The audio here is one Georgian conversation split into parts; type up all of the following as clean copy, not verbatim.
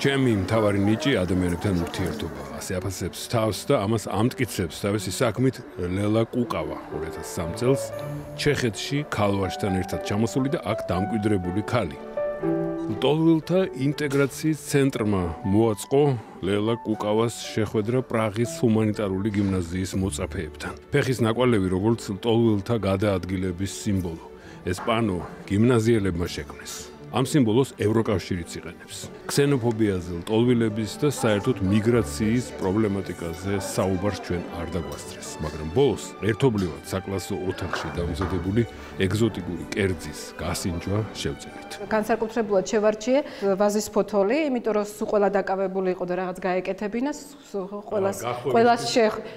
ჩემი მთავარი ნიჭი ადამიანებთან ურთიერთობა. ასე აფასებს თავს და ამას ამტკიცებს თავისი საქმით ლელა კუკავა 2003 წელს ჩეხეთში ქალვაშთან ერთად ჩამოსული და აქ დამკვიდრებული ქალი. ლტოლვილთა ინტეგრაციის ცენტრმა მოაწყო ლელა კუკავას შეხვედრა პრაღის ჰუმანიტარული გიმნაზიის მოწაფეებთან. ფეხის ნაკვალევი როგორც ლტოლვილთა გადაადგილების სიმბოლო. ეს პანო გიმნაზიელებმა შექმნეს. ამ სიმბოლოს ევროკავშირიც იყენებს. ქსენოფობიაზე, ლტოლვილების და საერთოდ მიგრაციის პრობლემატიკაზე საუბარს ჩვენ არ დაგვასწრეს, მაგრამ ბოლოს ერთობლივად საკლასო ოთახში დამზადებული ეგზოტიკური კერძის გასინჯვა შევძელით. განსაკუთრებულად შევარჩიე ვაზის ფოთოლი, იმიტომ რომ სულ ყველა დაკავებული იყო და რაღაც გაეკეთებინა, ყველას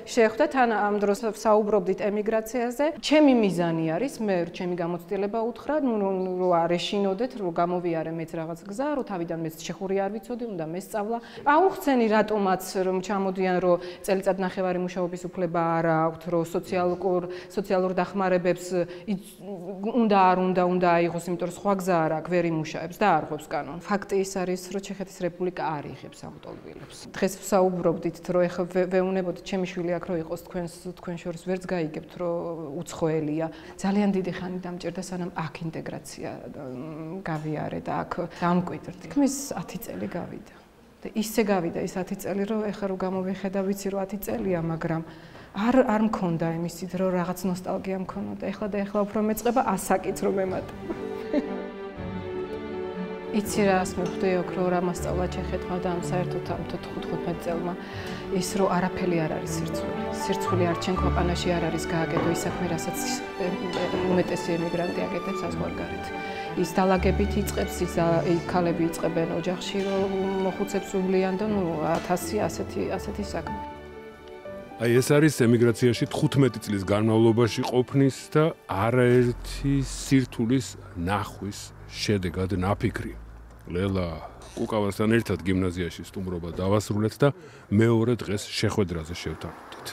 შეხვდა, თან ამ დროს საუბრობდით ემიგრაციაზე. ჩემი მიზანი არის, მე ჩემი გამოცდილება უთხრა, რომ არ ეშინოდეთ, რომ გამოვიარე მეც რაღაც გზა, რომ თავიდან მეც ჩეხური არ ვიცოდი, უნდა მესწავლა. აუხსენი რატომაც რომ ჩამოდიან, რომ წელიწად ნახევარი მუშაობის უფლება არ აქვთ, რომ სოციალურ დახმარებებს უნდა აიღოს, იმიტომ რომ სხვა გზა არ აქვს, ვერ იმუშავებს და არ ღვევს კანონს. ფაქტი ის არის, რომ ჩეხეთის რესპუბლიკა არ იღებს ამ ლტოლვილებს. დღეს ვსაუბრობდით, რომ ეხლა ვეუნებოდით ჩემი შვილი აქ რო იყოს თქვენ შორის ვერც გაიგებთ, რომ უცხოელია. ძალიან დიდი ხანი დამჭირდა, სანამ აქ ინტეგრაცია გავიარე და აქ დამკვიდრდი. თქმის 10 წელი გავიდა. და ისე გავიდა ის 10 წელი, რომ ეხლა რო გამოვიხედა, ვიცი რომ 10 წელია, მაგრამ არ მქონდა იმისით, რომ რაღაც ნოსტალგია მქონოდა. ეხლა უფრო მეწყება ასაკიც რომ ემატება. იცი რას მივხვდიოქ, რომ რა მასწავლა ჩეხეთმა და ამ საერთოდ ამ 15 წელმა ის რომ არაფერი არ არის სირცხვილი. სირცხვილი არ ჩვენ ქვეყანაში არ არის გააკეთო ის საქმე, რასაც უმეტესი ემიგრანტი აკეთებს საზღვარგარეთ. ის დალაგებით იწყებს, ის ქალები იწყებენ ოჯახში, რომ მოხუცებს უვლიან და 1000 ასეთი საქმე. აი ეს არის ემიგრაციაში 15 წლის განმავლობაში ყოფნის და არაერთი სირთულის ნახვის შედეგად ნაფიქრი. ლელა კუკავასთან ერთად გიმნაზიაში სტუმრობა დავასრულეთ და მეორე დღეს შეხვედრაზე შევთანხმდით.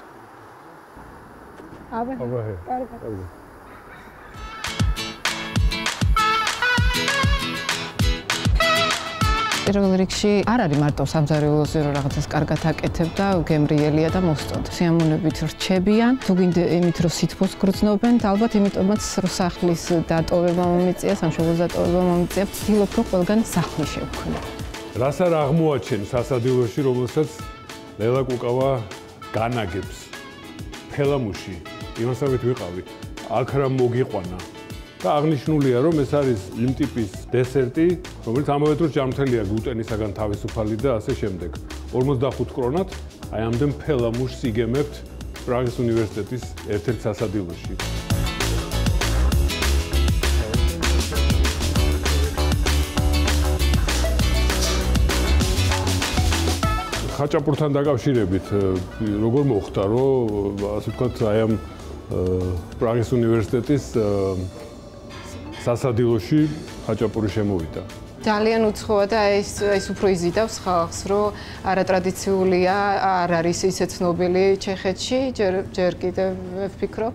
პირველ რიგში არ არის მარტო სამზარეულოზე რომ რაღაცას კარგად აკეთებ და გემრიელია და მოსწონთ. სიამოვნებით რჩებიან, თუ გინდა იმით რომ სითბოს გრძნობენ, ალბათ იმიტომაც რომ სახლის დატოვება მომიწია, სამშობლოს დატოვება მომიწია, ვცდილობ რომ ყველგან სახლი შევქმნი. რას არ აღმოაჩენს სასადილოში, რომელსაც ლელა კუკავა განაგებს. ფელამუში, იმასავით ვიყავი, აქ რა მოგიყვანა. და აღნიშნულია, რომ ეს არის იმ ტიპის დესერტი, რომელიც ამავე დროს ჯანმრთელია გლუტენისაგან თავისუფალი და ასე შემდეგ. 45 კრონად აი ამდენ ფელამუშს იგემებთ პრაღის უნივერსიტეტის ერთ-ერთ სასადილოში. ხაჭაპურთან დაკავშირებით როგორ მოხდა, რომ ასე ვთქვათ, აი ამ პრაღის უნივერსიტეტის სასადილოში ხაჭაპური შემოვიდა. ძალიან უცხოა და ეს უფრო იზიდავს ხალხს, რომ არატრადიციულია, არ არის ისე ცნობილი ჩეხეთში, ჯერ კიდევ ვფიქრობ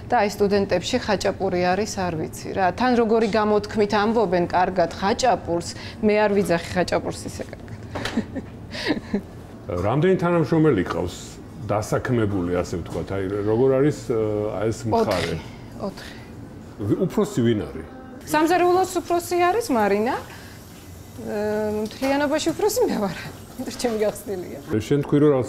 და აი სტუდენტებში ხაჭაპური არის, არ ვიცი რა. თან როგორი გამოთქმით ამბობენ კარგად ხაჭაპურს, მე არ ვიძახი ხაჭაპურს ისე კარგად. რამდენი თანამშრომელი ყავს დასაქმებული, ასე ვთქვათ, აი როგორ არის ეს მხარე? 4. უფროსი ვინ არის? სამზარეულოს უფროსი არის მარინა. მთლიანობაში უფროსი მე ვარ. ჩემი გახსნილია. შენ თქვი რომ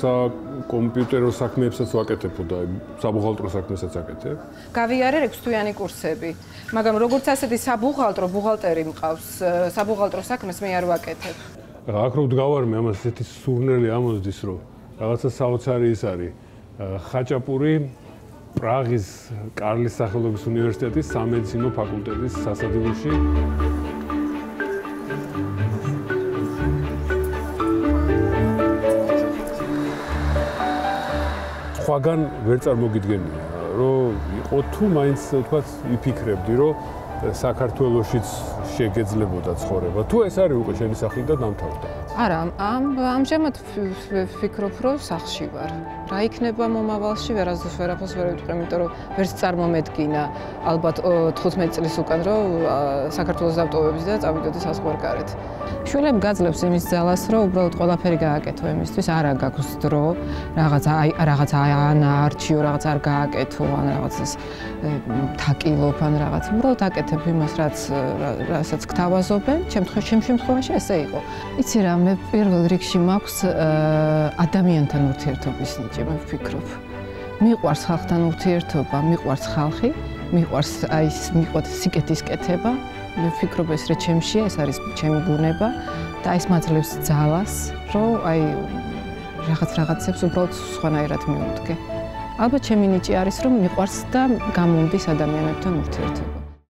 საკომპიუტერო საქმეებსაც ვაკეთებო და საბუღალტრო საქმესაც აკეთებ? გავიარე 6 თვიანი კურსები, მაგრამ როგორც ასეთი ბუღალტერი მყავს, საბუღალტრო საქმეს მე არ ვაკეთებ. აქ რო ვდგავარმე ამას ესეთი სურნელი ამოსდის, რომ რაღაცა საოცარი ის არის. ხაჭაპური პრაღის კარლის სახელობის უნივერსიტეტის სამედიცინო ფაკულტეტის სასადილოში. სხვაგან ვერ წარმოგიდგენია, რომ იყო თუ მაინც თქვათ ვიფიქრებდი, რომ საქართველოშიც შეგეძლებოდა ცხოვრება. თუ ეს არის უკვე შენი სახლი და დამთავრდა. არა, ამჟამად ვფიქრობ, რომ სახლში ვარ. რა იქნება მომავალში, ვერასდროს ვერაფერს ვერ ვიტყვი, იმიტომ რომ ვერც წარმომედგინა ალბათ 15 წლის უკან რომ საქართველოს დავტოვებიც და წავიდოდი საზღვარგარეთ. შვილები გაძლევს იმის ძალას, რომ უბრალოდ ყველაფერი გააკეთო იმისთვის, არა გაქვს დრო, რაღაც აარჩიო, რაღაც არ გააკეთო, ან რაღაც თაკილობ, ან რაღაც. უბრალოდ აკეთებ იმას, რასაც გთავაზობენ, ჩემ შემთხვევაში ესე იყო. იცი რა, მე პირველ რიგში მაქვს ადამიანთან ურთიერთობის ნიჭი, მე ვფიქრობ. მიყვარს ხალხთან ურთიერთობა, მიყვარს ხალხი, მიყვარს მიყვარს სიკეთის კეთება. მე ვფიქრობ ეს რა ჩემშია, ეს არის ჩემი ბუნება და ეს მაძლევს ძალას, რომ რაღაცებს უბრალოდ სხვანაირად მივუდგე. ალბათ ჩემი ნიჭი არის, რომ მიყვარს და გამომდის ადამიანებთან ურთიერთობა.